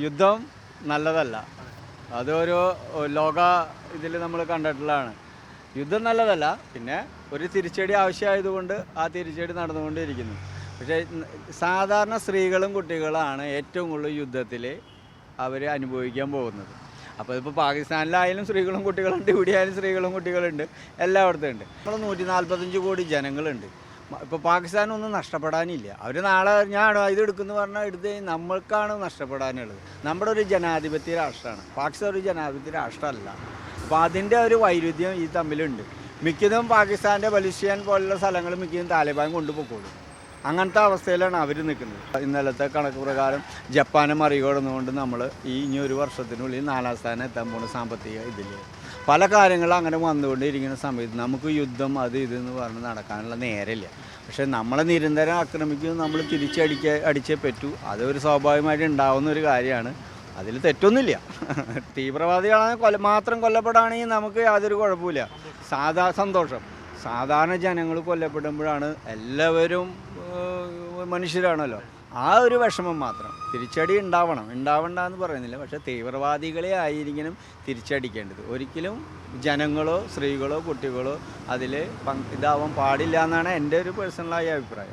യുദ്ധം നല്ലതല്ല. അതൊരു ലോക ഇതിൽ നമ്മൾ കണ്ടിട്ടുള്ളതാണ്. യുദ്ധം നല്ലതല്ല. പിന്നെ ഒരു തിരിച്ചടി ആവശ്യമായതുകൊണ്ട് ആ തിരിച്ചടി നടന്നുകൊണ്ടിരിക്കുന്നു. പക്ഷേ സാധാരണ സ്ത്രീകളും കുട്ടികളാണ് ഏറ്റവും കൂടുതൽ യുദ്ധത്തിൽ അവർ അനുഭവിക്കാൻ പോകുന്നത്. അപ്പോൾ ഇതിപ്പോൾ പാകിസ്ഥാനിലായാലും സ്ത്രീകളും കുട്ടികളുണ്ട്, ഇവിടെയായാലും സ്ത്രീകളും കുട്ടികളുണ്ട്, എല്ലായിടത്തും ഉണ്ട്. നമ്മൾ 145 കോടി ജനങ്ങളുണ്ട്. ഇപ്പോൾ പാകിസ്ഥാനൊന്നും നഷ്ടപ്പെടാനില്ല. അവർ നാളെ ഞാൻ ഇത് എടുക്കുമെന്ന് പറഞ്ഞാൽ എടുത്ത് നമ്മൾക്കാണ് നഷ്ടപ്പെടാനുള്ളത്. നമ്മുടെ ഒരു ജനാധിപത്യ രാഷ്ട്രമാണ് പാകിസ്ഥാൻ, ഒരു ജനാധിപത്യ രാഷ്ട്രമല്ല. അപ്പോൾ അതിൻ്റെ ഒരു വൈരുദ്ധ്യം ഈ തമ്മിലുണ്ട്. മിക്കതും പാകിസ്ഥാൻ്റെ ബലൂചിസ്ഥാൻ പോലുള്ള സ്ഥലങ്ങൾ മിക്കതും താലിബാൻ കൊണ്ടുപോയിക്കോളും. അങ്ങനത്തെ അവസ്ഥയിലാണ് അവർ നിൽക്കുന്നത്. ഇന്നലത്തെ കണക്ക് പ്രകാരം ജപ്പാനെ മറികടന്നുകൊണ്ട് നമ്മൾ ഇനി ഒരു വർഷത്തിനുള്ളിൽ 4ാം സ്ഥാനം എത്താൻ പോകുന്ന സാമ്പത്തിക ഇതിൽ പല കാര്യങ്ങളും അങ്ങനെ വന്നുകൊണ്ടിരിക്കുന്ന സമയത്ത് നമുക്ക് യുദ്ധം അത് ഇതെന്ന് പറഞ്ഞ് നടക്കാനുള്ള നേരമില്ല. പക്ഷേ നമ്മളെ നിരന്തരം ആക്രമിക്കുന്നത് നമ്മൾ അടിച്ചേ പറ്റൂ. അതൊരു സ്വാഭാവികമായിട്ട് ഉണ്ടാവുന്ന ഒരു കാര്യമാണ്. അതിൽ തെറ്റൊന്നുമില്ല. തീവ്രവാദികളാണ് മാത്രം കൊല്ലപ്പെടുകയാണെങ്കിൽ നമുക്ക് യാതൊരു കുഴപ്പമില്ല. സന്തോഷം. സാധാരണ ജനങ്ങൾ കൊല്ലപ്പെടുമ്പോഴാണ്, എല്ലാവരും മനുഷ്യരാണല്ലോ, ആ ഒരു വിഷമം മാത്രം. തിരിച്ചടി ഉണ്ടാവണ്ടെന്ന് പറയുന്നില്ല. പക്ഷേ തീവ്രവാദികളെ ആയിരിക്കണം തിരിച്ചടിക്കേണ്ടത്. ഒരിക്കലും ജനങ്ങളോ സ്ത്രീകളോ കുട്ടികളോ അതിൽ ഇതാവാൻ പാടില്ല എന്നാണ് എൻ്റെ ഒരു പേഴ്സണലായ അഭിപ്രായം.